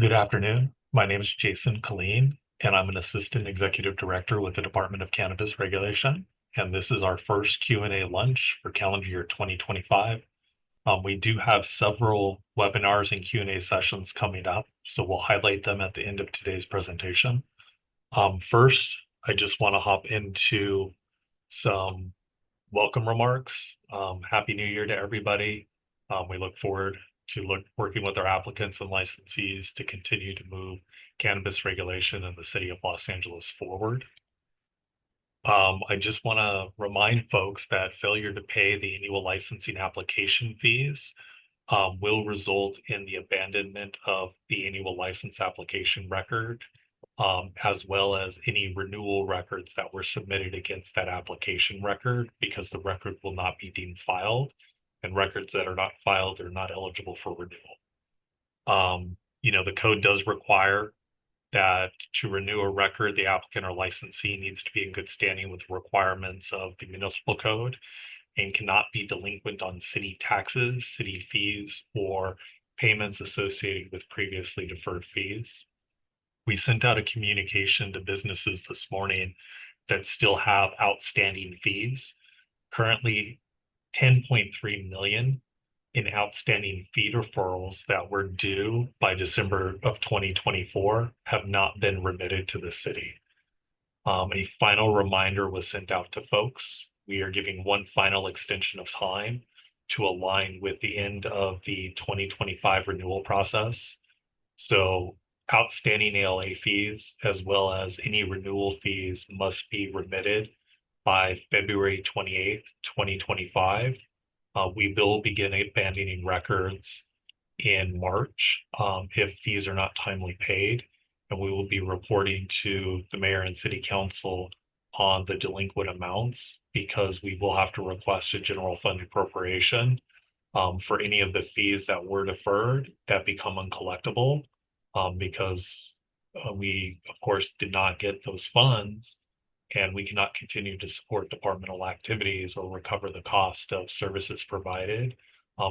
Good afternoon. My name is Jason Killeen, and I'm an Assistant Executive Director with the Department of Cannabis Regulation. And this is our first Q&A lunch for calendar year 2025. We do have several webinars and Q&A sessions coming up, so we'll highlight them at the end of today's presentation. First, I just want to hop into some welcome remarks. Happy New Year to everybody. We look forward to working with our applicants and licensees to continue to move cannabis regulation in the city of Los Angeles forward. I just want to remind folks that failure to pay the annual licensing application fees will result in the abandonment of the annual license application record, as well as any renewal records that were submitted against that application record, because the record will not be deemed filed, and records that are not filed are not eligible for renewal. The code does require that to renew a record, the applicant or licensee needs to be in good standing with the requirements of the municipal code and cannot be delinquent on city taxes, city fees, or payments associated with previously deferred fees. We sent out a communication to businesses this morning that still have outstanding fees. Currently, 10.3 million in outstanding fee deferrals that were due by December of 2024 have not been remitted to the city. A final reminder was sent out to folks. We are giving one final extension of time to align with the end of the 2025 renewal process. So outstanding ALA fees, as well as any renewal fees, must be remitted by February 28th, 2025. We will begin abandoning records in March if fees are not timely paid, and we will be reporting to the mayor and city council on the delinquent amounts, because we will have to request a general fund appropriation for any of the fees that were deferred that become uncollectible, because we, of course, did not get those funds, and we cannot continue to support departmental activities or recover the cost of services provided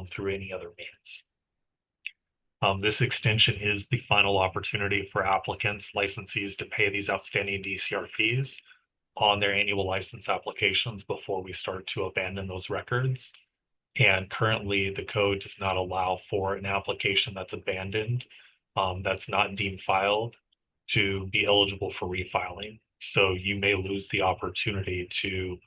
through any other means. This extension is the final opportunity for applicants, licensees to pay these outstanding DCR fees on their annual license applications before we start to abandon those records. And currently, the code does not allow for an application that's abandoned, that's not deemed filed, to be eligible for refiling. So you may lose the opportunity to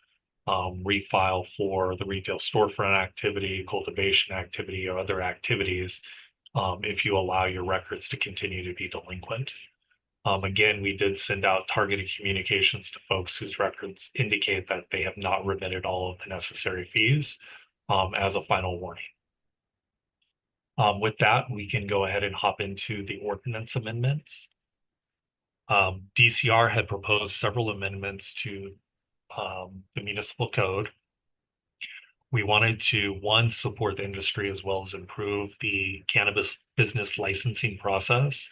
refile for the retail storefront activity, cultivation activity, or other activities if you allow your records to continue to be delinquent. Again, we did send out targeted communications to folks whose records indicate that they have not remitted all of the necessary fees as a final warning. With that, we can go ahead and hop into the ordinance amendments. DCR had proposed several amendments to the municipal code. We wanted to, one, support the industry as well as improve the cannabis business licensing process.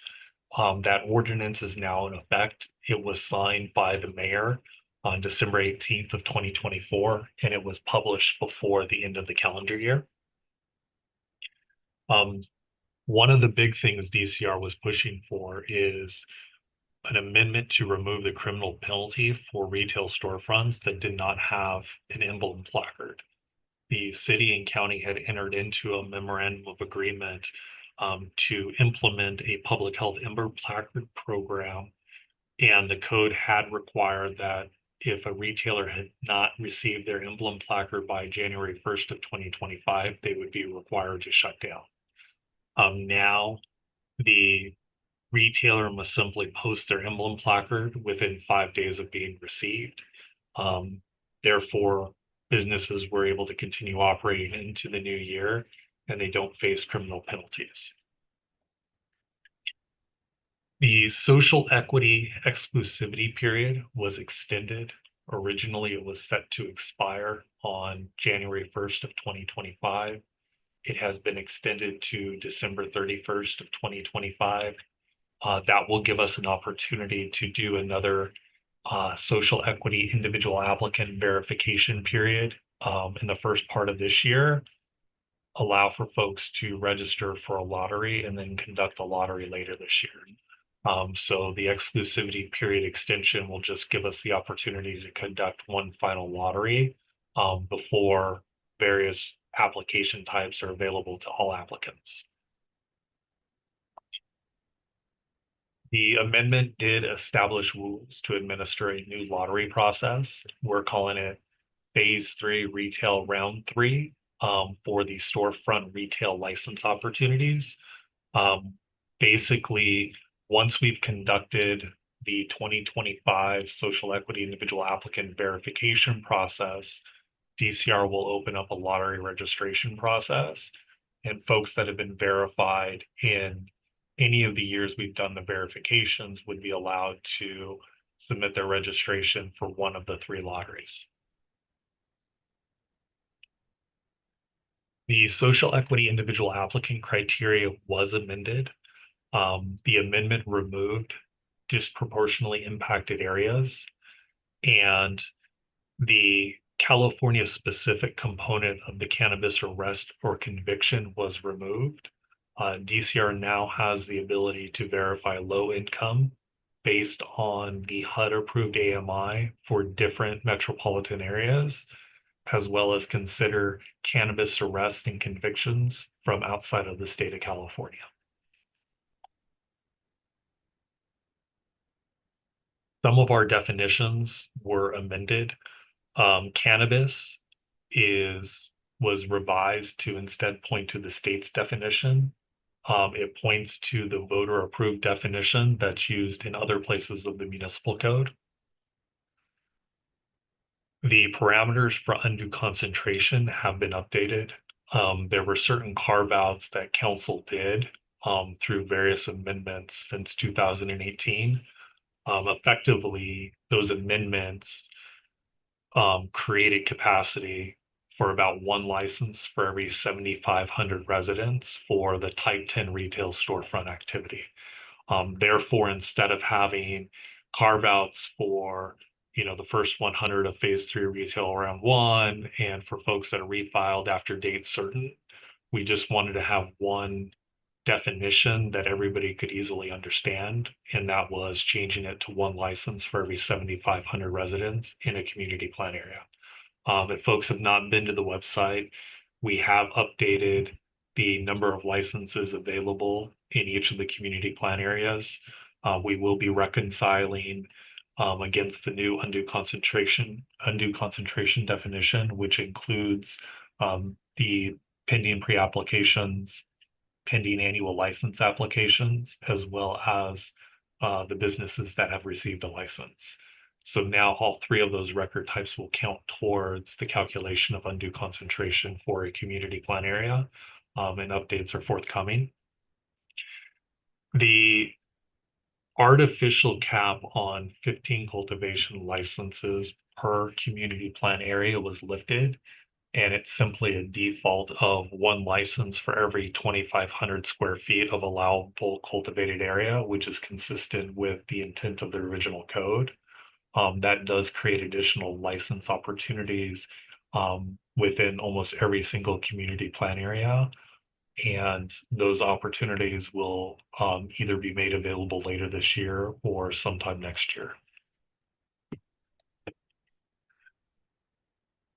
That ordinance is now in effect. It was signed by the mayor on December 18th of 2024, and it was published before the end of the calendar year. One of the big things DCR was pushing for is an amendment to remove the criminal penalty for retail storefronts that did not have an emblem placard. The city and county had entered into a memorandum of agreement to implement a public health emblem placard program, and the code had required that if a retailer had not received their emblem placard by January 1st of 2025, they would be required to shut down. Now, the retailer must simply post their emblem placard within 5 days of being received. Therefore, businesses were able to continue operating into the new year, and they don't face criminal penalties. The social equity exclusivity period was extended. Originally, it was set to expire on January 1st of 2025. It has been extended to December 31st of 2025. That will give us an opportunity to do another social equity individual applicant verification period in the first part of this year. allow for folks to register for a lottery and then conduct a lottery later this year. So the exclusivity period extension will just give us the opportunity to conduct one final lottery before various application types are available to all applicants. The amendment did establish rules to administer a new lottery process. We're calling it Phase 3 Retail Round 3 for the storefront retail license opportunities. Basically, once we've conducted the 2025 social equity individual applicant verification process, DCR will open up a lottery registration process, and folks that have been verified in any of the years we've done the verifications would be allowed to submit their registration for one of the 3 lotteries. The social equity individual applicant criteria was amended. The amendment removed disproportionately impacted areas, and the California specific component of the cannabis arrest or conviction was removed. DCR now has the ability to verify low income based on the HUD approved AMI for different metropolitan areas, as well as consider cannabis arrests and convictions from outside of the state of California. Some of our definitions were amended. Cannabis was revised to instead point to the state's definition. It points to the voter approved definition that's used in other places of the municipal code. The parameters for undue concentration have been updated. There were certain carve outs that council did through various amendments since 2018. Effectively, those amendments created capacity for about 1 license for every 7,500 residents for the type 10 retail storefront activity. Therefore, instead of having carve outs for the first 100 of phase 3 retail round 1 and for folks that are refiled after date certain, we just wanted to have one definition that everybody could easily understand, and that was changing it to 1 license for every 7,500 residents in a community plan area. If folks have not been to the website, we have updated the number of licenses available in each of the community plan areas. We will be reconciling against the new undue concentration definition, which includes the pending pre-applications, pending annual license applications, as well as the businesses that have received a license. So now all 3 of those record types will count towards the calculation of undue concentration for a community plan area, and updates are forthcoming. The artificial cap on 15 cultivation licenses per community plan area was lifted, and it's simply a default of 1 license for every 2,500 square feet of allowable cultivated area, which is consistent with the intent of the original code. That does create additional license opportunities within almost every single community plan area. And those opportunities will either be made available later this year or sometime next year.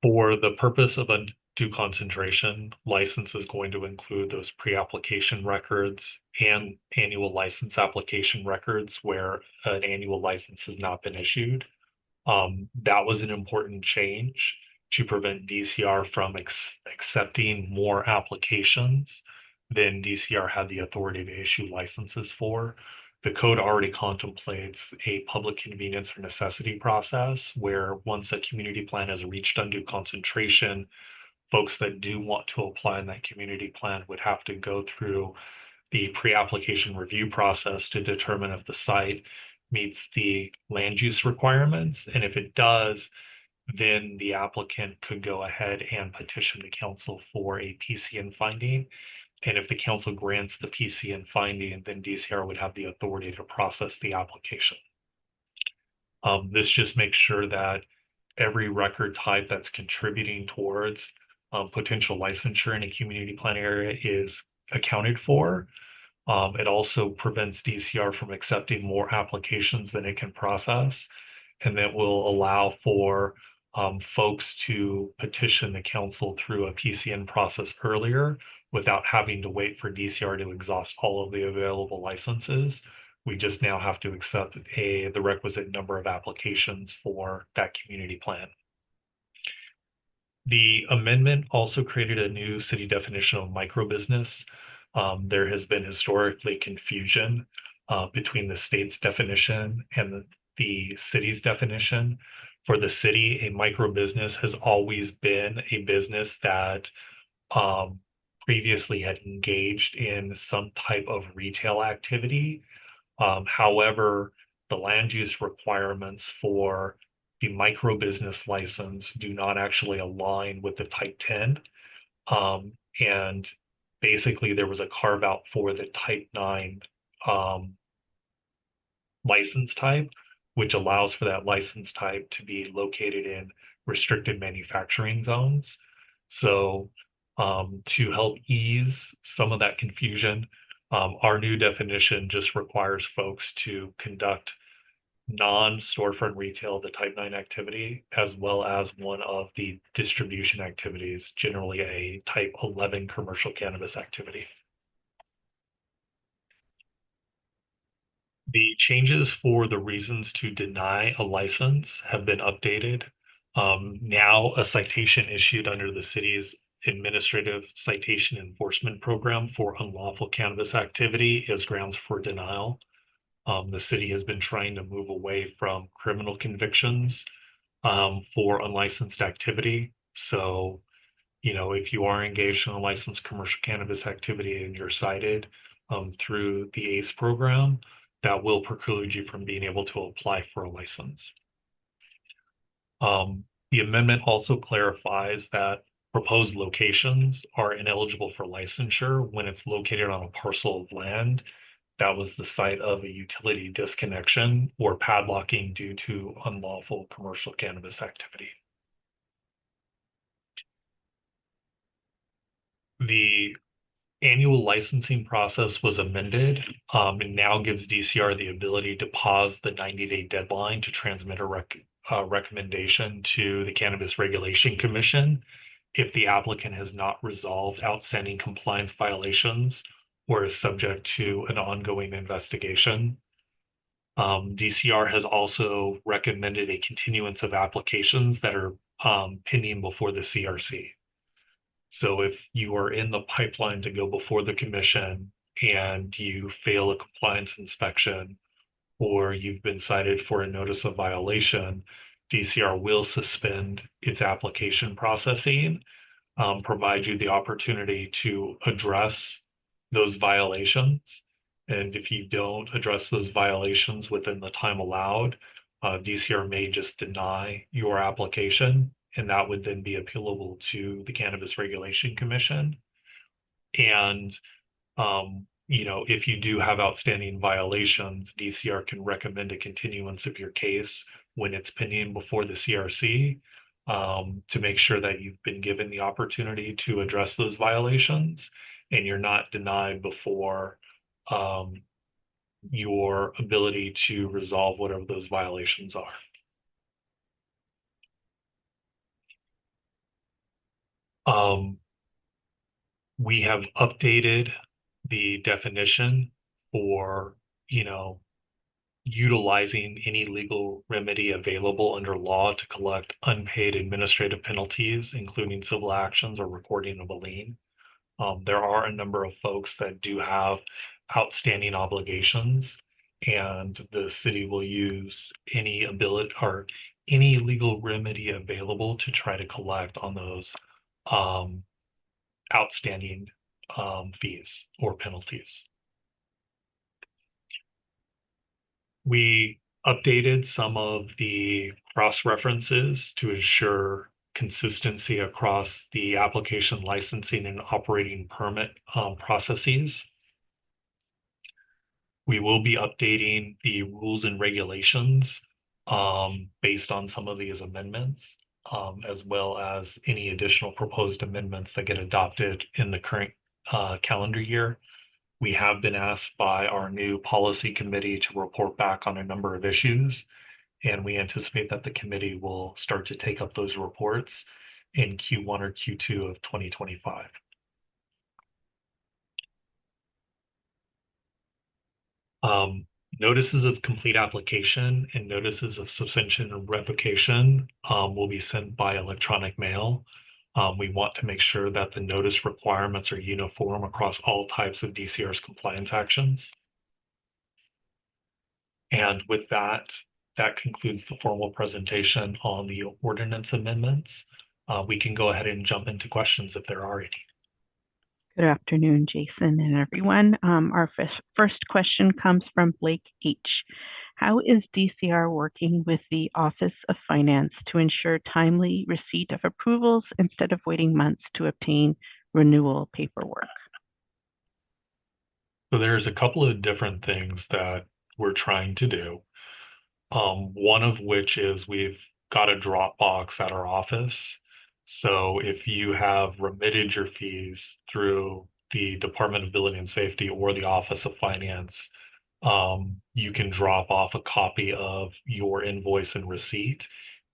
For the purpose of undue concentration, license is going to include those pre-application records and annual license application records where an annual license has not been issued. That was an important change to prevent DCR from accepting more applications than DCR had the authority to issue licenses for. The code already contemplates a public convenience or necessity process where once a community plan has reached undue concentration, folks that do want to apply in that community plan would have to go through the pre-application review process to determine if the site meets the land use requirements. And if it does, then the applicant could go ahead and petition the council for a PCN finding. And if the council grants the PCN finding, then DCR would have the authority to process the application. This just makes sure that every record type that's contributing towards potential licensure in a community plan area is accounted for. It also prevents DCR from accepting more applications than it can process, and that will allow for folks to petition the council through a PCN process earlier without having to wait for DCR to exhaust all of the available licenses. We just now have to accept the requisite number of applications for that community plan. The amendment also created a new city definition of microbusiness. There has been historically confusion between the state's definition and the city's definition. For the city, a microbusiness has always been a business that previously had engaged in some type of retail activity. However, the land use requirements for the microbusiness license do not actually align with the Type 10. And basically, there was a carve out for the Type 9 license type, which allows for that license type to be located in restricted manufacturing zones. So, to help ease some of that confusion, our new definition just requires folks to conduct non-storefront retail, the Type 9 activity, as well as one of the distribution activities, generally a Type 11 commercial cannabis activity. The changes for the reasons to deny a license have been updated. Now a citation issued under the city's administrative citation enforcement program for unlawful cannabis activity is grounds for denial. The city has been trying to move away from criminal convictions for unlicensed activity. So, if you are engaged in a licensed commercial cannabis activity and you're cited through the ACE program, that will preclude you from being able to apply for a license. The amendment also clarifies that proposed locations are ineligible for licensure when it's located on a parcel of land that was the site of a utility disconnection or padlocking due to unlawful commercial cannabis activity. The annual licensing process was amended and now gives DCR the ability to pause the 90-day deadline to transmit a recommendation to the Cannabis Regulation Commission if the applicant has not resolved outstanding compliance violations or is subject to an ongoing investigation. DCR has also recommended a continuance of applications that are pending before the CRC. So if you are in the pipeline to go before the commission and you fail a compliance inspection, or you've been cited for a notice of violation, DCR will suspend its application processing, provide you the opportunity to address those violations. And if you don't address those violations within the time allowed, DCR may just deny your application, and that would then be appealable to the Cannabis Regulation Commission. And if you do have outstanding violations, DCR can recommend a continuance of your case when it's pending before the CRC to make sure that you've been given the opportunity to address those violations and you're not denied before your ability to resolve whatever those violations are. We have updated the definition for, utilizing any legal remedy available under law to collect unpaid administrative penalties, including civil actions or recording of a lien. There are a number of folks that do have outstanding obligations, and the city will use any ability or any legal remedy available to try to collect on those outstanding fees or penalties. We updated some of the cross references to ensure consistency across the application licensing and operating permit processes. We will be updating the rules and regulations based on some of these amendments. as well as any additional proposed amendments that get adopted in the current calendar year. We have been asked by our new policy committee to report back on a number of issues, and we anticipate that the committee will start to take up those reports in Q1 or Q2 of 2025. Notices of complete application and notices of suspension and revocation will be sent by electronic mail. We want to make sure that the notice requirements are uniform across all types of DCR's compliance actions. And with that, that concludes the formal presentation on the ordinance amendments. We can go ahead and jump into questions if there are any. Good afternoon, Jason and everyone. Our first question comes from Blake H. How is DCR working with the Office of Finance to ensure timely receipt of approvals instead of waiting months to obtain renewal paperwork? So there's a couple of different things that we're trying to do. One of which is we've got a Dropbox at our office. So if you have remitted your fees through the Department of Building and Safety or the Office of Finance, you can drop off a copy of your invoice and receipt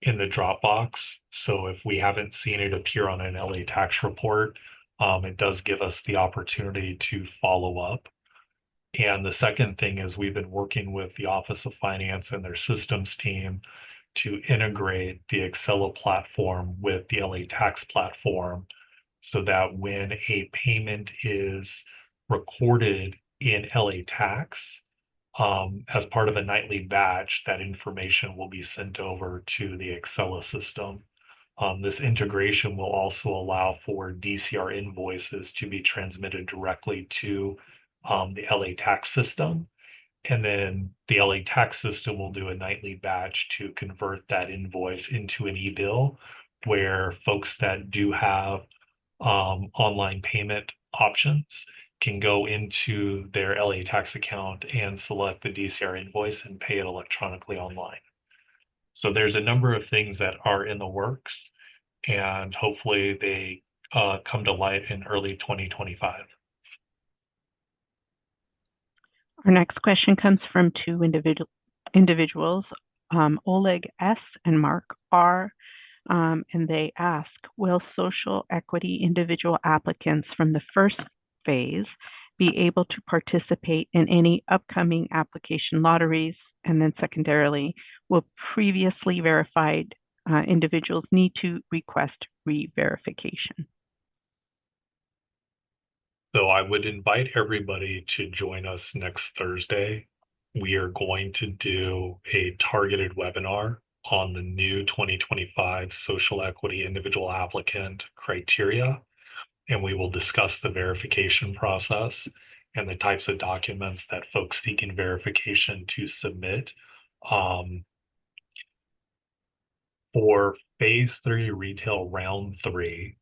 in the Dropbox. So if we haven't seen it appear on an LA tax report, it does give us the opportunity to follow up. And the second thing is we've been working with the Office of Finance and their systems team to integrate the Excel platform with the LA tax platform so that when a payment is recorded in LA tax, as part of a nightly batch, that information will be sent over to the Excel system. This integration will also allow for DCR invoices to be transmitted directly to the LA tax system. And then the LA tax system will do a nightly batch to convert that invoice into an e-bill where folks that do have online payment options can go into their LA tax account and select the DCR invoice and pay it electronically online. So there's a number of things that are in the works, and hopefully they come to light in early 2025. Our next question comes from two individuals, Oleg S. and Mark R. And they ask, will social equity individual applicants from the first phase be able to participate in any upcoming application lotteries? And then secondarily, will previously verified individuals need to request re-verification? So I would invite everybody to join us next Thursday. We are going to do a targeted webinar on the new 2025 social equity individual applicant criteria, and we will discuss the verification process and the types of documents that folks seeking verification to submit. For phase 3 retail round 3,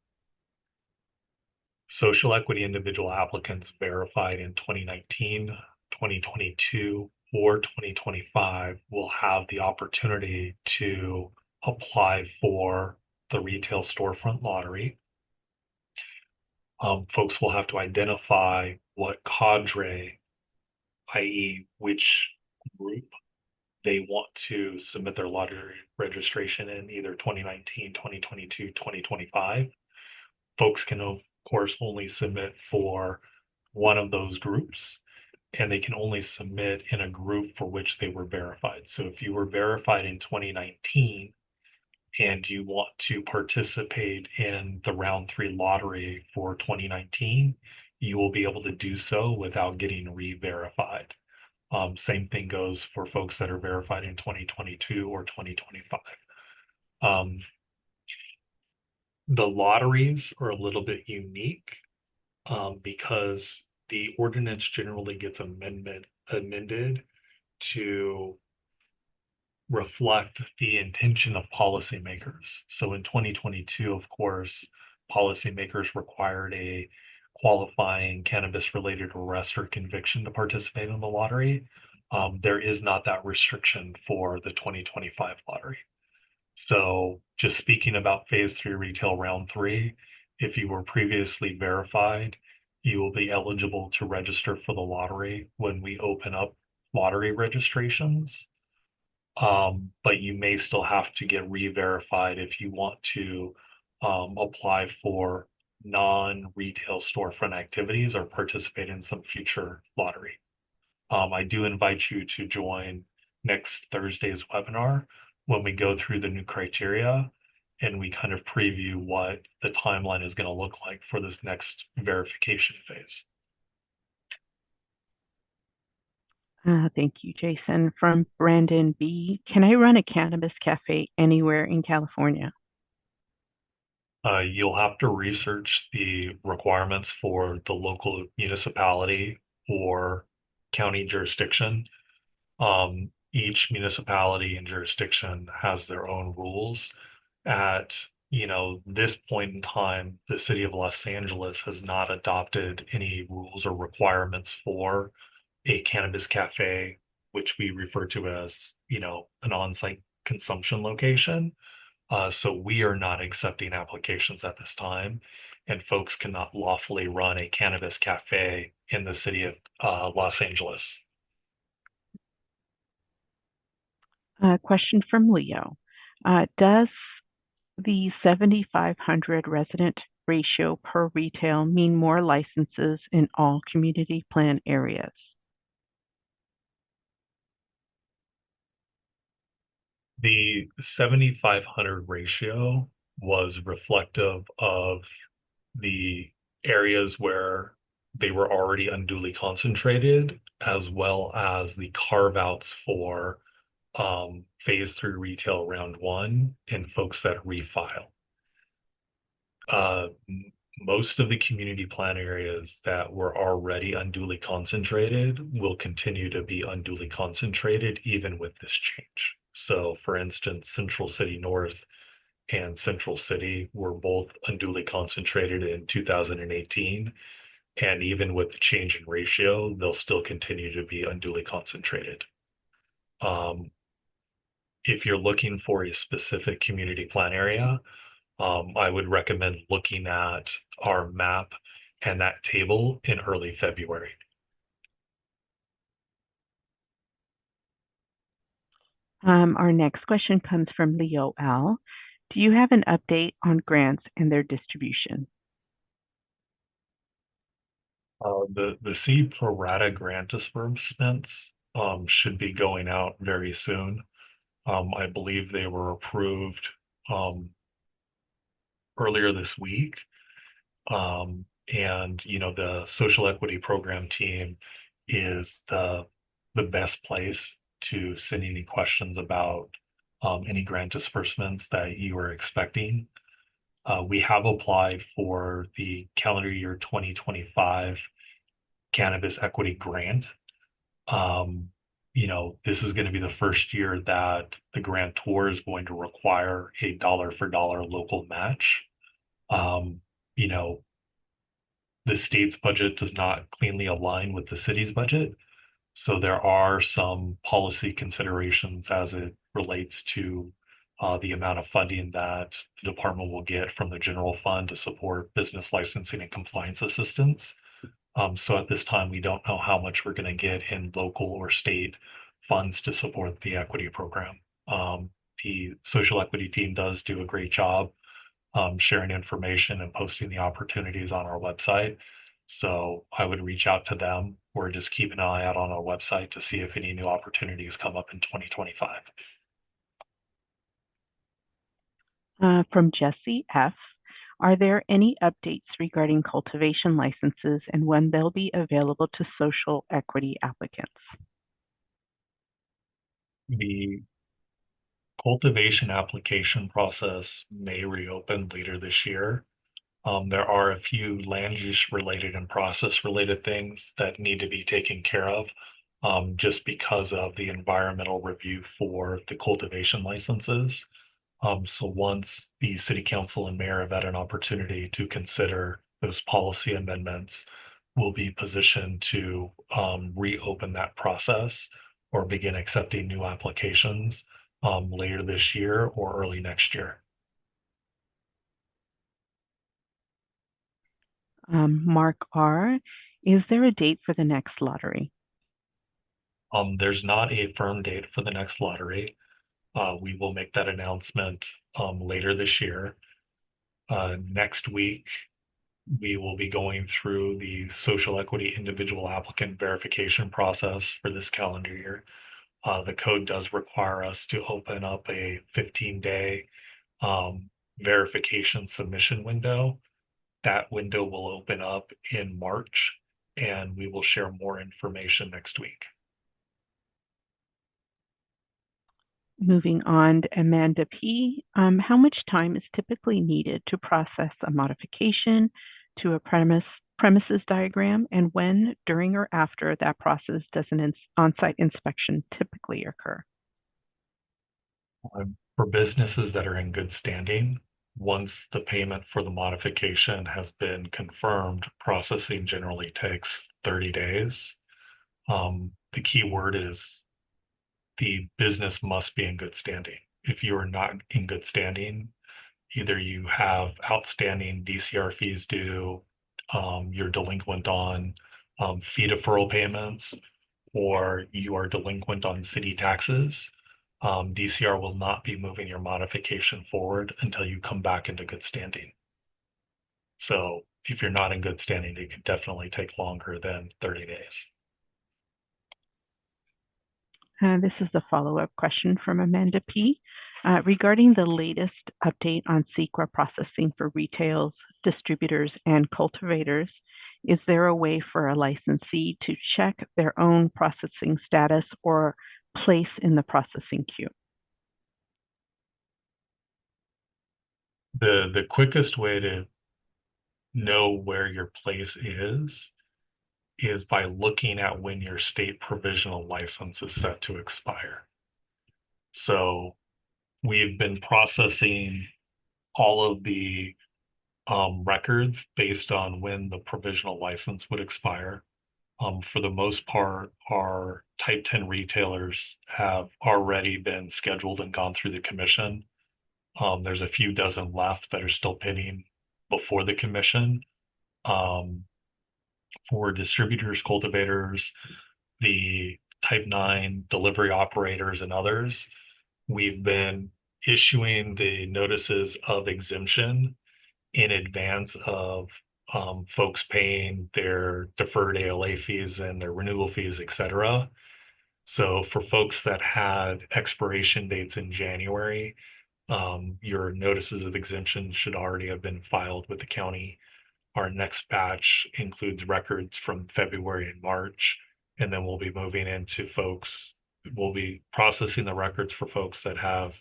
social equity individual applicants verified in 2019, 2022, or 2025 will have the opportunity to apply for the retail storefront lottery. Folks will have to identify what cadre, i.e. which group they want to submit their lottery registration in, either 2019, 2022, 2025. Folks can, of course, only submit for one of those groups, and they can only submit in a group for which they were verified. So if you were verified in 2019 and you want to participate in the round 3 lottery for 2019, you will be able to do so without getting re-verified. Same thing goes for folks that are verified in 2022 or 2025. The lotteries are a little bit unique because the ordinance generally gets amended to reflect the intention of policymakers. So in 2022, of course, policymakers required a qualifying cannabis-related arrest or conviction to participate in the lottery. There is not that restriction for the 2025 lottery. So just speaking about phase three retail round three, if you were previously verified, you will be eligible to register for the lottery when we open up lottery registrations. But you may still have to get re-verified if you want to apply for non-retail storefront activities or participate in some future lottery. I do invite you to join next Thursday's webinar when we go through the new criteria and we kind of preview what the timeline is going to look like for this next verification phase. Thank you, Jason. From Brandon B. Can I run a cannabis cafe anywhere in California? You'll have to research the requirements for the local municipality or county jurisdiction. Each municipality and jurisdiction has their own rules. At this point in time, the city of Los Angeles has not adopted any rules or requirements for a cannabis cafe, which we refer to as an on-site consumption location. So we are not accepting applications at this time, and folks cannot lawfully run a cannabis cafe in the city of Los Angeles. Question from Leo. Does the 7,500 resident ratio per retail mean more licenses in all community plan areas? The 7,500 ratio was reflective of the areas where they were already unduly concentrated, as well as the carve outs for phase three retail round one and folks that refile. Most of the community plan areas that were already unduly concentrated will continue to be unduly concentrated even with this change. So for instance, Central City North and Central City were both unduly concentrated in 2018. And even with the change in ratio, they'll still continue to be unduly concentrated. If you're looking for a specific community plan area, I would recommend looking at our map and that table in early February. Our next question comes from Leo L. Do you have an update on grants and their distribution? The seed pro rata grant disbursements should be going out very soon. I believe they were approved earlier this week. And the social equity program team is the best place to send any questions about any grant disbursements that you are expecting. We have applied for the calendar year 2025 cannabis equity grant. This is going to be the first year that the grantor is going to require a dollar for dollar local match. The state's budget does not cleanly align with the city's budget. So there are some policy considerations as it relates to the amount of funding that the department will get from the general fund to support business licensing and compliance assistance. So at this time, we don't know how much we're going to get in local or state funds to support the equity program. The social equity team does do a great job sharing information and posting the opportunities on our website. So I would reach out to them or just keep an eye out on our website to see if any new opportunities come up in 2025. From Jesse F. Are there any updates regarding cultivation licenses and when they'll be available to social equity applicants? The cultivation application process may reopen later this year. There are a few land use related and process related things that need to be taken care of just because of the environmental review for the cultivation licenses. So once the city council and mayor have had an opportunity to consider those policy amendments, we'll be positioned to reopen that process or begin accepting new applications. later this year or early next year. Mark R, is there a date for the next lottery? There's not a firm date for the next lottery. We will make that announcement later this year. Next week, we will be going through the social equity individual applicant verification process for this calendar year. The code does require us to open up a 15-day verification submission window. That window will open up in March, and we will share more information next week. Moving on to Amanda P. How much time is typically needed to process a modification to a premises diagram, and when, during, or after that process does an on-site inspection typically occur? For businesses that are in good standing, once the payment for the modification has been confirmed, processing generally takes 30 days. The key word is the business must be in good standing. If you are not in good standing, either you have outstanding DCR fees due, you're delinquent on fee deferral payments, or you are delinquent on city taxes, DCR will not be moving your modification forward until you come back into good standing. So if you're not in good standing, it could definitely take longer than 30 days. This is a follow-up question from Amanda P. Regarding the latest update on SEQRA processing for retailers, distributors, and cultivators, is there a way for a licensee to check their own processing status or place in the processing queue? The quickest way to know where your place is by looking at when your state provisional license is set to expire. So we've been processing all of the records based on when the provisional license would expire. For the most part, our type 10 retailers have already been scheduled and gone through the commission. There's a few dozen left that are still pending before the commission. For distributors, cultivators, the type 9 delivery operators, and others, we've been issuing the notices of exemption in advance of folks paying their deferred ALA fees and their renewal fees, et cetera. So for folks that had expiration dates in January, your notices of exemption should already have been filed with the county. Our next batch includes records from February and March, and then we'll be moving into folks. We'll be processing the records for folks that have,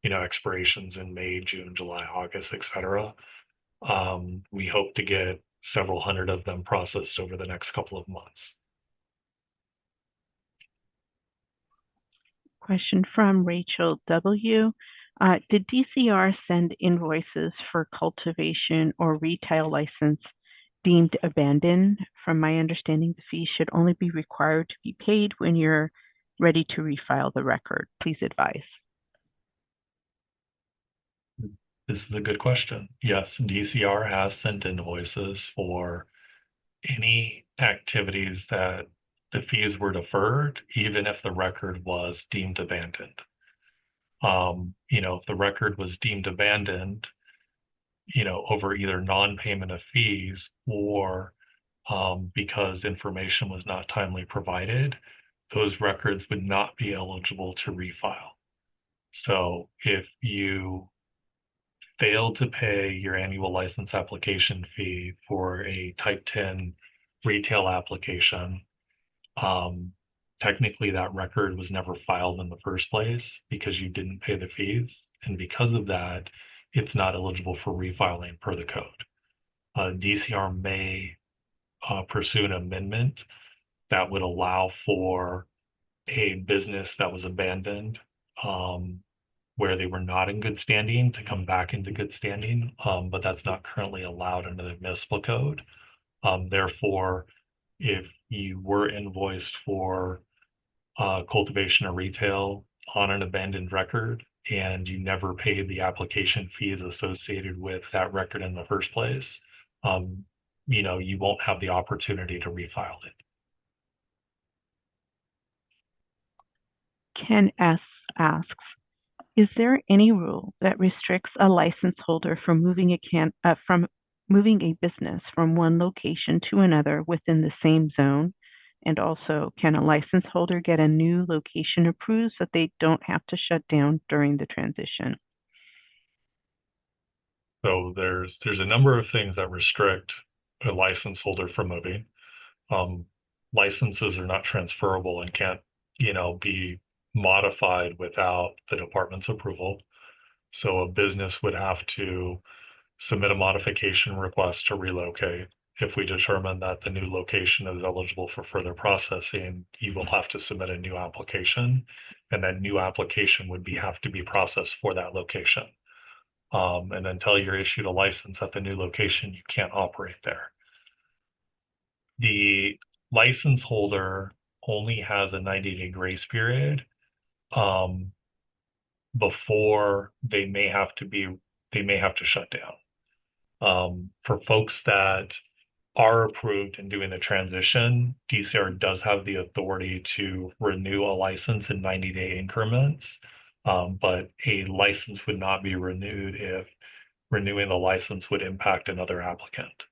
expirations in May, June, July, August, et cetera. We hope to get several hundred of them processed over the next couple of months. Question from Rachel W. Did DCR send invoices for cultivation or retail license deemed abandoned? From my understanding, the fee should only be required to be paid when you're ready to refile the record. Please advise. This is a good question. Yes, DCR has sent invoices for any activities that the fees were deferred, even if the record was deemed abandoned. If the record was deemed abandoned, over either non-payment of fees or because information was not timely provided, those records would not be eligible to refile. So if you fail to pay your annual license application fee for a type 10 retail application, technically that record was never filed in the first place because you didn't pay the fees. And because of that, it's not eligible for refiling per the code. DCR may pursue an amendment that would allow for a business that was abandoned where they were not in good standing to come back into good standing, but that's not currently allowed under the municipal code. Therefore, if you were invoiced for cultivation or retail on an abandoned record and you never paid the application fees associated with that record in the first place, you won't have the opportunity to refile it. Ken S. asks, is there any rule that restricts a license holder from moving a business from one location to another within the same zone? And also, can a license holder get a new location approved so they don't have to shut down during the transition? So there's a number of things that restrict a license holder from moving. Licenses are not transferable and can't, be modified without the department's approval. So a business would have to submit a modification request to relocate. If we determine that the new location is eligible for further processing, you will have to submit a new application, and that new application would have to be processed for that location. And until you're issued a license at the new location, you can't operate there. The license holder only has a 90-day grace period before they may have to shut down. For folks that are approved in doing the transition, DCR does have the authority to renew a license in 90-day increments, but a license would not be renewed if renewing the license would impact another applicant.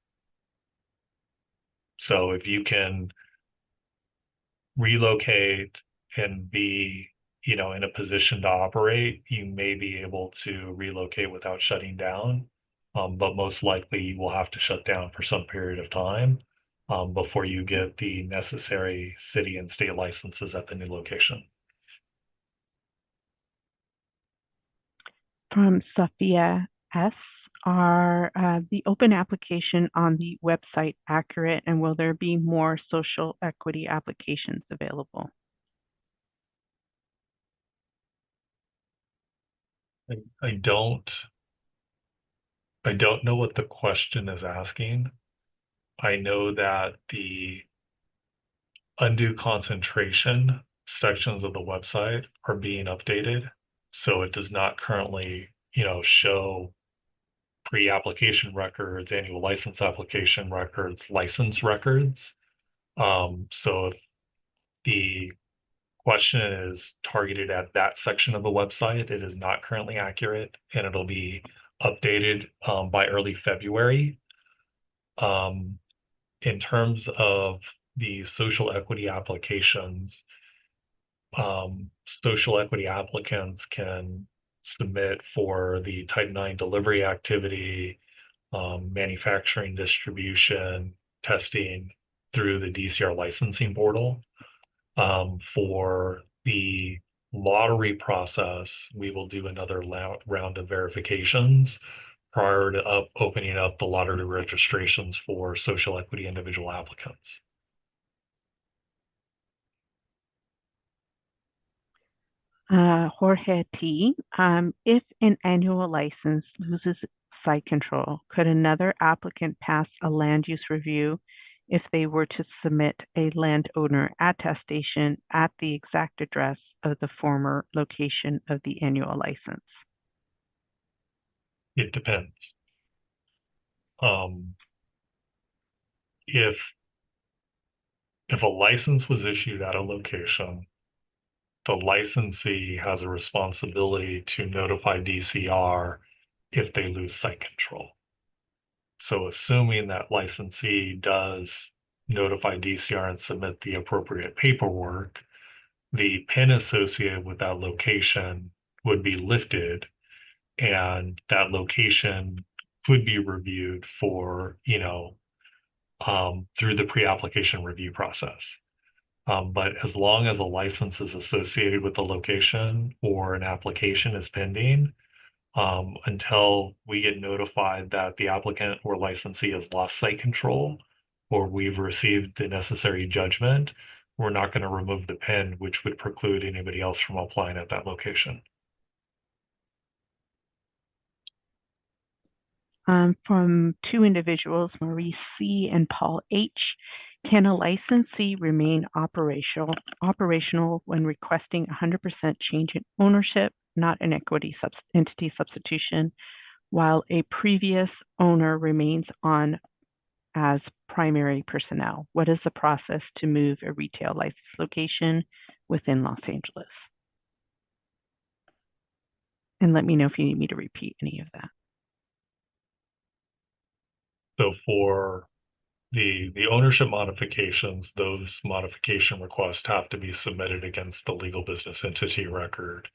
So if you can relocate and be, in a position to operate, you may be able to relocate without shutting down. But most likely you will have to shut down for some period of time before you get the necessary city and state licenses at the new location. From Sophia S. Are the open application on the website accurate, and will there be more social equity applications available? I don't know what the question is asking. I know that the undue concentration sections of the website are being updated. So it does not currently, show pre-application records, annual license application records, license records. So if the question is targeted at that section of the website, it is not currently accurate, and it'll be updated by early February. In terms of the social equity applications, social equity applicants can submit for the Type 9 delivery activity, manufacturing, distribution, testing through the DCR licensing portal. For the lottery process, we will do another round of verifications prior to opening up the lottery registrations for social equity individual applicants. Jorge T. If an annual license loses site control, could another applicant pass a land use review if they were to submit a landowner attestation at the exact address of the former location of the annual license? It depends. If a license was issued at a location, the licensee has a responsibility to notify DCR if they lose site control. So assuming that licensee does notify DCR and submit the appropriate paperwork, the PIN associated with that location would be lifted, and that location could be reviewed for, through the pre-application review process. But as long as a license is associated with the location or an application is pending, until we get notified that the applicant or licensee has lost site control or we've received the necessary judgment, we're not going to remove the PIN, which would preclude anybody else from applying at that location. From two individuals, Maurice C. and Paul H. Can a licensee remain operational when requesting 100% change in ownership, not an entity substitution, while a previous owner remains on as primary personnel? What is the process to move a retail license location within Los Angeles? And let me know if you need me to repeat any of that. So for the ownership modifications, those modification requests have to be submitted against the legal business entity record.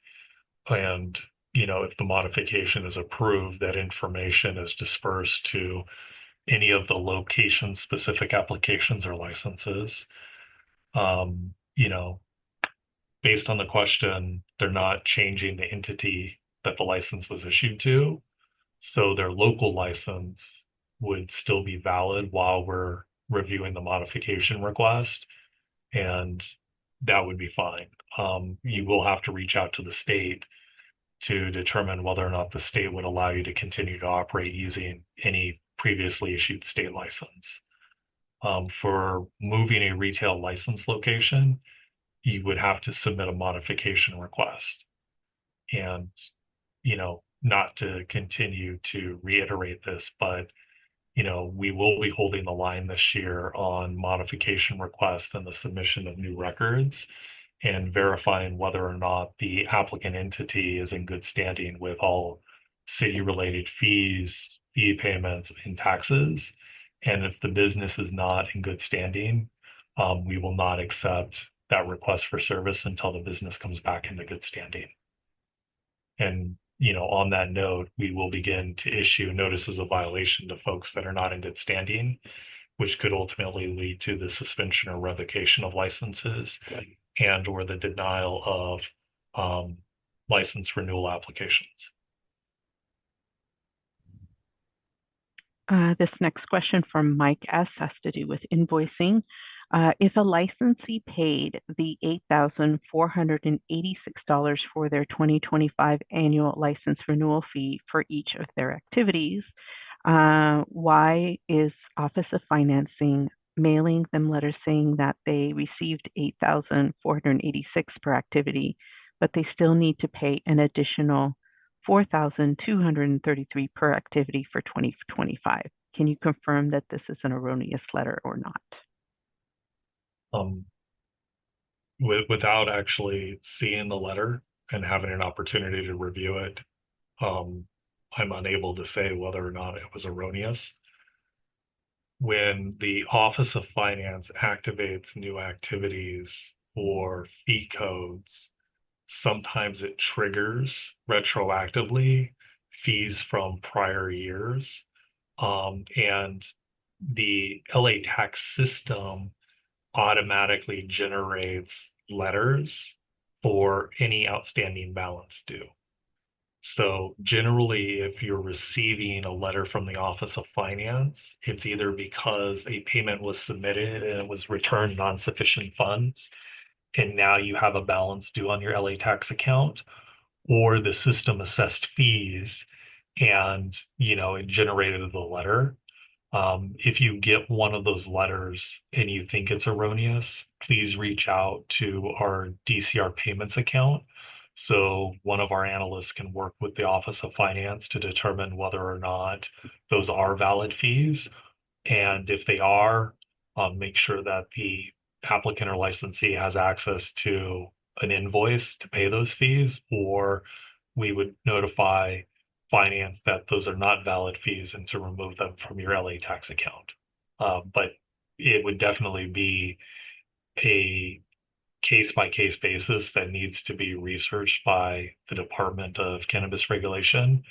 And, if the modification is approved, that information is dispersed to any of the location-specific applications or licenses. Um, you know, based on the question, they're not changing the entity that the license was issued to. So their local license would still be valid while we're reviewing the modification request, and that would be fine. You will have to reach out to the state to determine whether or not the state would allow you to continue to operate using any previously issued state license. For moving a retail license location, you would have to submit a modification request. And, not to continue to reiterate this, but, we will be holding the line this year on modification requests and the submission of new records and verifying whether or not the applicant entity is in good standing with all city-related fees, fee payments, and taxes. And if the business is not in good standing, we will not accept that request for service until the business comes back into good standing. And, on that note, we will begin to issue notices of violation to folks that are not in good standing, which could ultimately lead to the suspension or revocation of licenses and or the denial of license renewal applications. This next question from Mike S. has to do with invoicing. If a licensee paid the $8,486 for their 2025 annual license renewal fee for each of their activities, why is Office of Financing mailing them letters saying that they received $8,486 per activity, but they still need to pay an additional $4,233 per activity for 2025? Can you confirm that this is an erroneous letter or not? Without actually seeing the letter and having an opportunity to review it, I'm unable to say whether or not it was erroneous. When the Office of Finance activates new activities or fee codes, sometimes it triggers retroactively fees from prior years. And the LA tax system automatically generates letters for any outstanding balance due. So generally, if you're receiving a letter from the Office of Finance, it's either because a payment was submitted and it was returned non-sufficient funds, and now you have a balance due on your LA tax account, or the system assessed fees and, it generated the letter. If you get one of those letters and you think it's erroneous, please reach out to our DCR payments account. So one of our analysts can work with the Office of Finance to determine whether or not those are valid fees. And if they are, make sure that the applicant or licensee has access to an invoice to pay those fees, or we would notify finance that those are not valid fees and to remove them from your LA tax account. But it would definitely be a case-by-case basis that needs to be researched by the Department of Cannabis Regulation.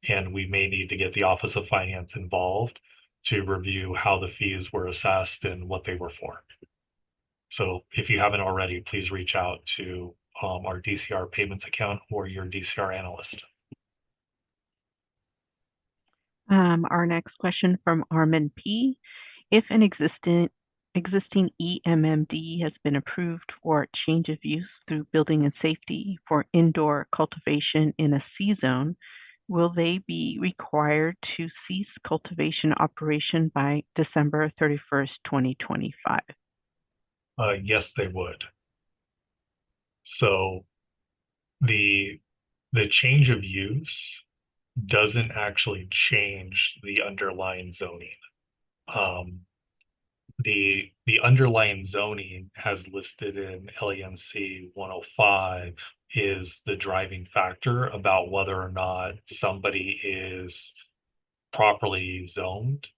And we may need to get the Office of Finance involved to review how the fees were assessed and what they were for. So if you haven't already, please reach out to our DCR payments account or your DCR analyst. Our next question from Armin P. If an existing EMMD has been approved for change of use through building and safety for indoor cultivation in a C zone, will they be required to cease cultivation operation by December 31st, 2025? Yes, they would. So the change of use doesn't actually change the underlying zoning. Um, the underlying zoning has listed in LENC 105 is the driving factor about whether or not somebody is properly zoned.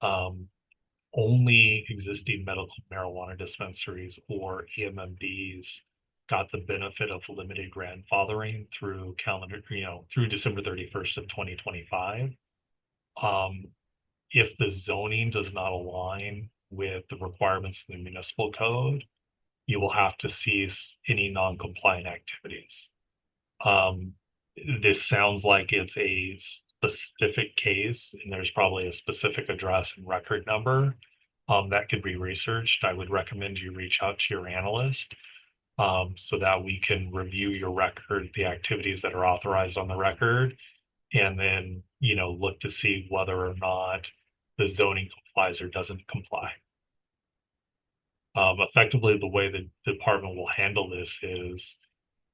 Um, Only existing medical marijuana dispensaries or EMMDs got the benefit of limited grandfathering through through December 31st of 2025. Um, if the zoning does not align with the requirements of the municipal code, you will have to cease any non-compliant activities. Um, this sounds like it's a specific case, and there's probably a specific address and record number that could be researched. I would recommend you reach out to your analyst so that we can review your record, the activities that are authorized on the record, and then, look to see whether or not the zoning complies or doesn't comply. Effectively, the way the department will handle this is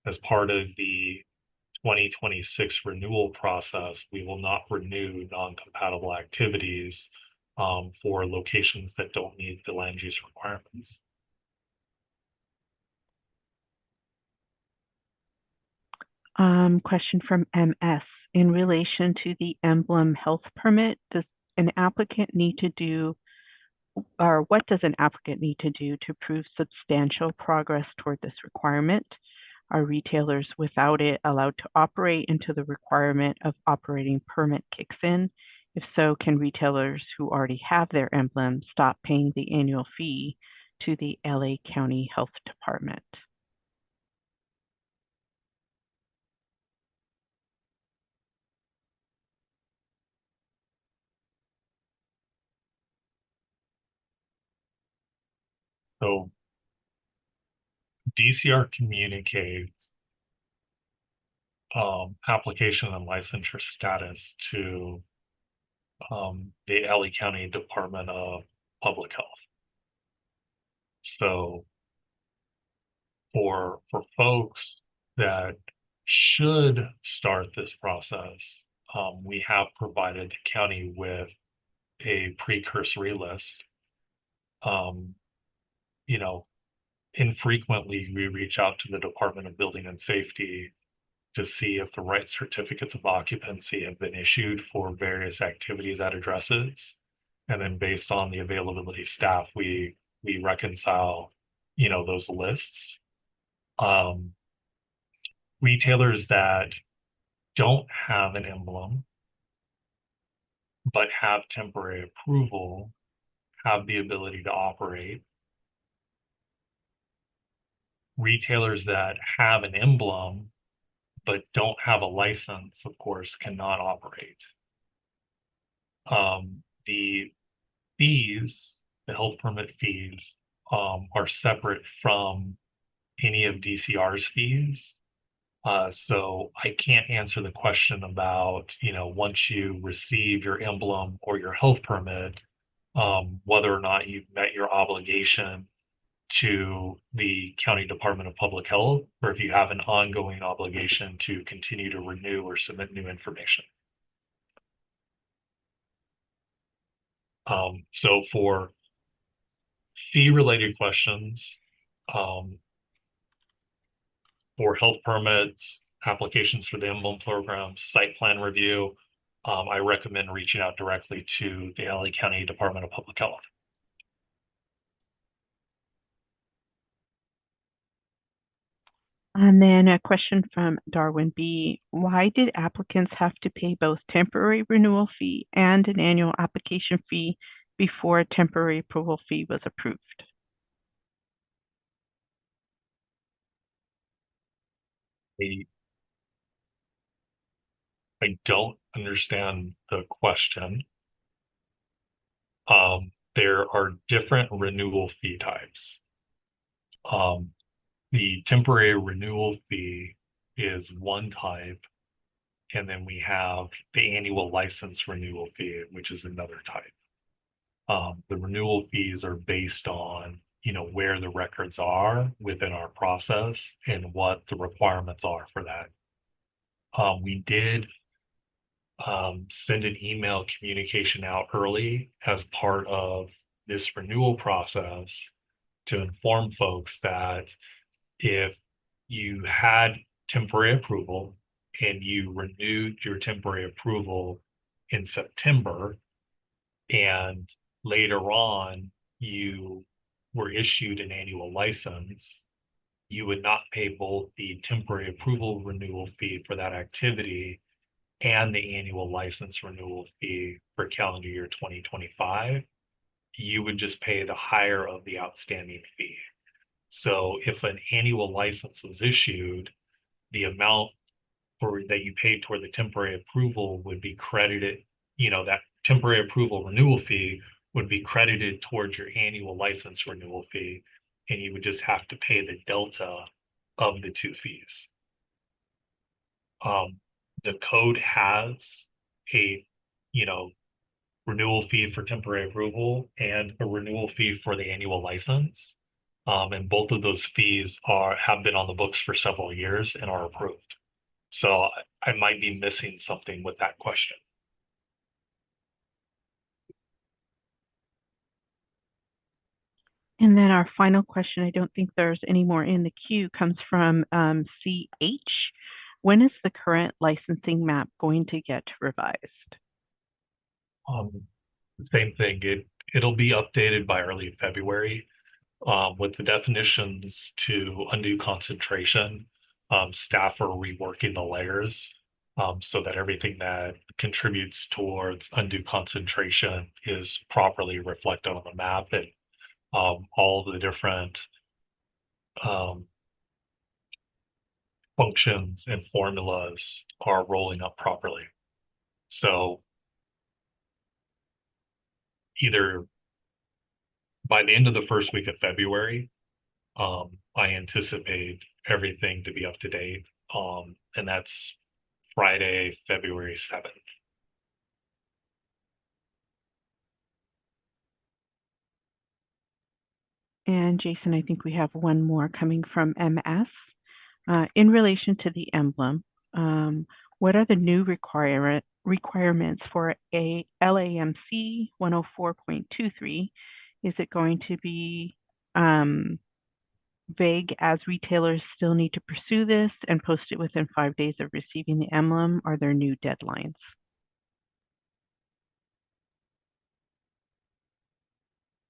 as part of the 2026 renewal process, we will not renew non-compatible activities for locations that don't meet the land use requirements. Question from MS. In relation to the emblem health permit, does an applicant need to do, or what does an applicant need to do to prove substantial progress toward this requirement? Are retailers without it allowed to operate until the requirement of operating permit kicks in? If so, can retailers who already have their emblem stop paying the annual fee to the LA County Health Department? So DCR communicates application and licensure status to the LA County Department of Public Health. So for folks that should start this process, we have provided the county with a precursory list. Um, you know, Infrequently we reach out to the Department of Building and Safety to see if the right certificates of occupancy have been issued for various activities at addresses. And then based on the availability of staff, we reconcile, those lists. Retailers that don't have an emblem but have temporary approval have the ability to operate. Retailers that have an emblem but don't have a license, of course, cannot operate. The fees, the health permit fees, are separate from any of DCR's fees. So I can't answer the question about, once you receive your emblem or your health permit, whether or not you've met your obligation to the County Department of Public Health, or if you have an ongoing obligation to continue to renew or submit new information. So for fee-related questions, for health permits, applications for the emblem program, site plan review, I recommend reaching out directly to the LA County Department of Public Health. And then a question from Darwin B. Why did applicants have to pay both temporary renewal fee and an annual application fee before a temporary approval fee was approved? I don't understand the question. There are different renewal fee types. The temporary renewal fee is one type. And then we have the annual license renewal fee, which is another type. The renewal fees are based on, where the records are within our process and what the requirements are for that. We did send an email communication out early as part of this renewal process to inform folks that if you had temporary approval and you renewed your temporary approval in September and later on you were issued an annual license, you would not pay both the temporary approval renewal fee for that activity and the annual license renewal fee for calendar year 2025. You would just pay the higher of the outstanding fee. So if an annual license was issued, the amount that you paid toward the temporary approval would be credited, that temporary approval renewal fee would be credited towards your annual license renewal fee, and you would just have to pay the delta of the two fees. The code has a, renewal fee for temporary approval and a renewal fee for the annual license. And both of those fees have been on the books for several years and are approved. So I might be missing something with that question. And then our final question, I don't think there's any more in the queue, comes from CH. When is the current licensing map going to get revised? Same thing. It'll be updated by early February. With the definitions to undue concentration, staff are reworking the layers so that everything that contributes towards undue concentration is properly reflected on the map, and all the different functions and formulas are rolling up properly. So either by the end of the first week of February, I anticipate everything to be up to date. And that's Friday, February 7th. And Jason, I think we have one more coming from MS. In relation to the emblem, what are the new requirements for a LAMC 104.23? Is it going to be vague, as retailers still need to pursue this and post it within 5 days of receiving the emblem? Are there new deadlines?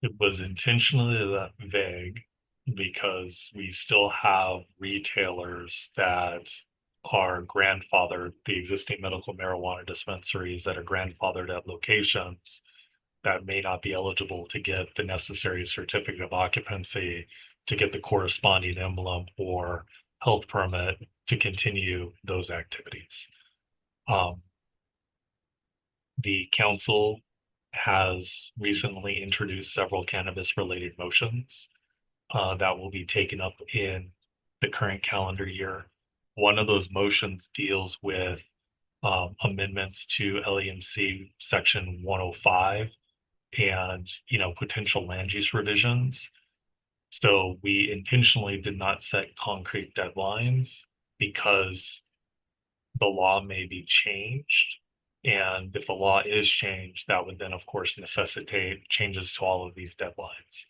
It was intentionally that vague because we still have retailers that are grandfathered, the existing medical marijuana dispensaries that are grandfathered at locations that may not be eligible to get the necessary certificate of occupancy to get the corresponding emblem or health permit to continue those activities. The council has recently introduced several cannabis-related motions that will be taken up in the current calendar year. One of those motions deals with amendments to LEMC Section 105 and, potential land use revisions. So we intentionally did not set concrete deadlines because the law may be changed. And if the law is changed, that would then, of course, necessitate changes to all of these deadlines.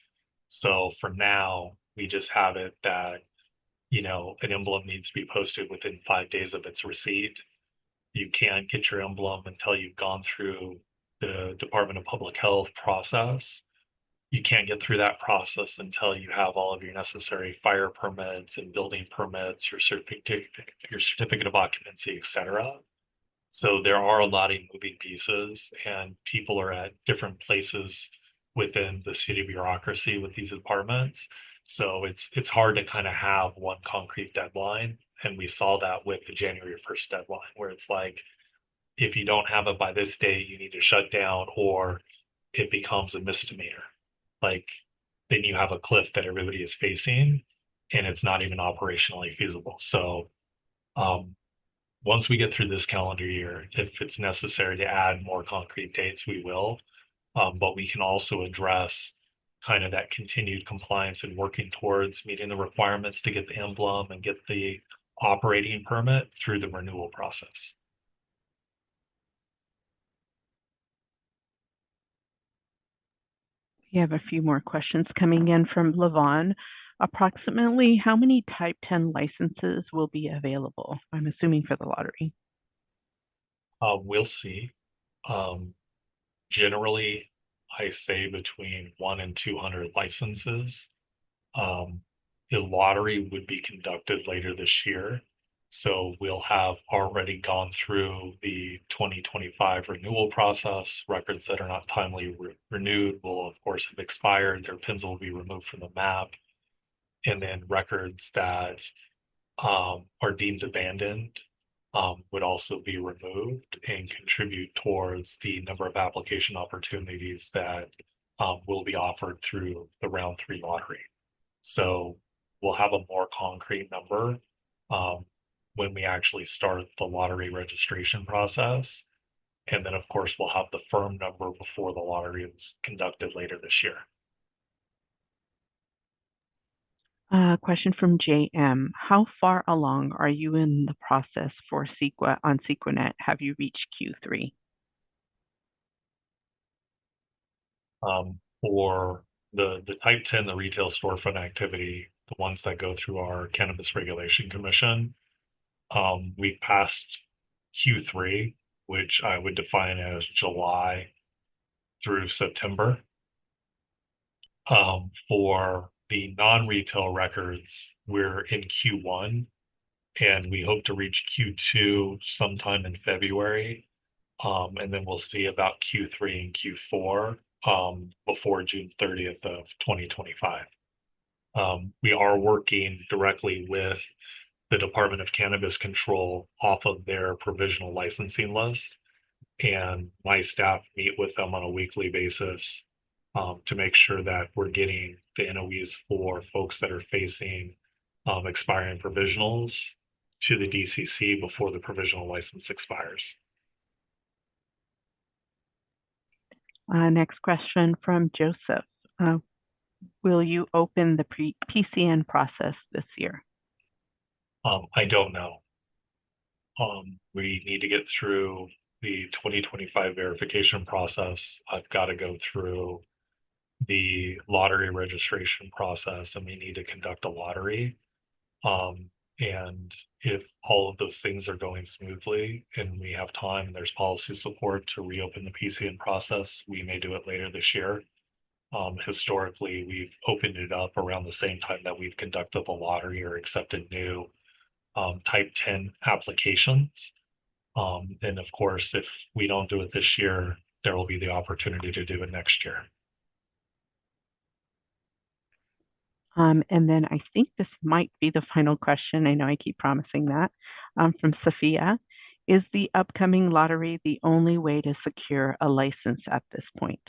So for now, we just have it that, an emblem needs to be posted within 5 days of its receipt. You can't get your emblem until you've gone through the Department of Public Health process. You can't get through that process until you have all of your necessary fire permits and building permits, your certificate of occupancy, etc. So there are a lot of moving pieces, and people are at different places within the city bureaucracy with these departments. So it's hard to kind of have one concrete deadline. And we saw that with the January 1st deadline, where it's like, if you don't have it by this date, you need to shut down, or it becomes a misdemeanor. Like, then you have a cliff that everybody is facing, and it's not even operationally feasible. So once we get through this calendar year, if it's necessary to add more concrete dates, we will. But we can also address kind of that continued compliance and working towards meeting the requirements to get the emblem and get the operating permit through the renewal process. We have a few more questions coming in from Levon. Approximately how many Type 10 licenses will be available? I'm assuming for the lottery. We'll see. Generally, I say between 1 and 200 licenses. The lottery would be conducted later this year. So we'll have already gone through the 2025 renewal process. Records that are not timely renewed will, of course, have expired. Their pins will be removed from the map. And then records that are deemed abandoned would also be removed and contribute towards the number of application opportunities that will be offered through the round 3 lottery. So we'll have a more concrete number when we actually start the lottery registration process. And then, of course, we'll have the firm number before the lottery is conducted later this year. Question from JM. How far along are you in the process for Sequa on Sequanet? Have you reached Q3? For the type 10, the retail storefront activity, the ones that go through our Cannabis Regulation Commission, we've passed Q3, which I would define as July through September. For the non-retail records, we're in Q1 and we hope to reach Q2 sometime in February. And then we'll see about Q3 and Q4 before June 30th of 2025. We are working directly with the Department of Cannabis Control off of their provisional licensing list. And my staff meet with them on a weekly basis to make sure that we're getting the NOEs for folks that are facing expiring provisionals to the DCC before the provisional license expires. Next question from Joseph. Will you open the PCN process this year? I don't know. We need to get through the 2025 verification process. I've got to go through the lottery registration process, and we need to conduct a lottery. And if all of those things are going smoothly and we have time and there's policy support to reopen the PCN process, we may do it later this year. Historically, we've opened it up around the same time that we've conducted the lottery or accepted new type 10 applications. And of course, if we don't do it this year, there will be the opportunity to do it next year. And then I think this might be the final question. I know I keep promising that. From Sophia. Is the upcoming lottery the only way to secure a license at this point?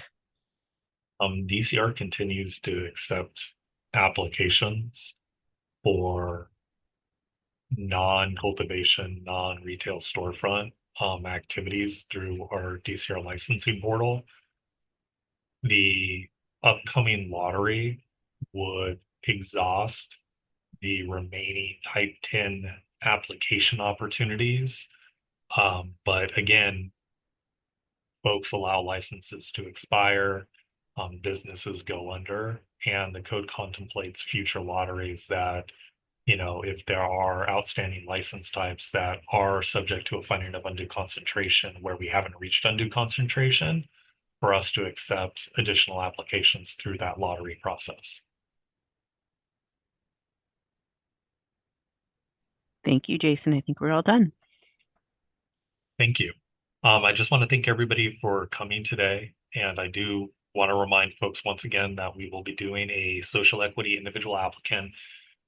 DCR continues to accept applications for non-cultivation, non-retail storefront activities through our DCR licensing portal. The upcoming lottery would exhaust the remaining type 10 application opportunities. But again, folks allow licenses to expire, businesses go under, and the code contemplates future lotteries that, if there are outstanding license types that are subject to a finding of undue concentration where we haven't reached undue concentration, for us to accept additional applications through that lottery process. Thank you, Jason. I think we're all done. Thank you. I just want to thank everybody for coming today. And I do want to remind folks once again that we will be doing a social equity individual applicant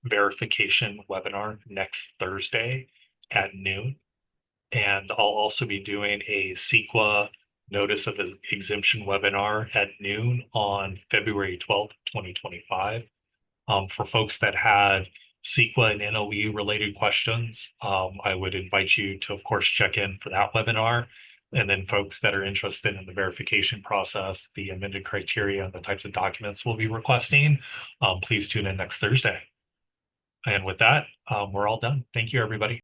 verification webinar next Thursday at noon. And I'll also be doing a CEQA notice of exemption webinar at noon on February 12th, 2025. For folks that had CEQA and NOE related questions, I would invite you to, of course, check in for that webinar. And then folks that are interested in the verification process, the amended criteria, and the types of documents we'll be requesting, please tune in next Thursday. And with that, we're all done. Thank you, everybody.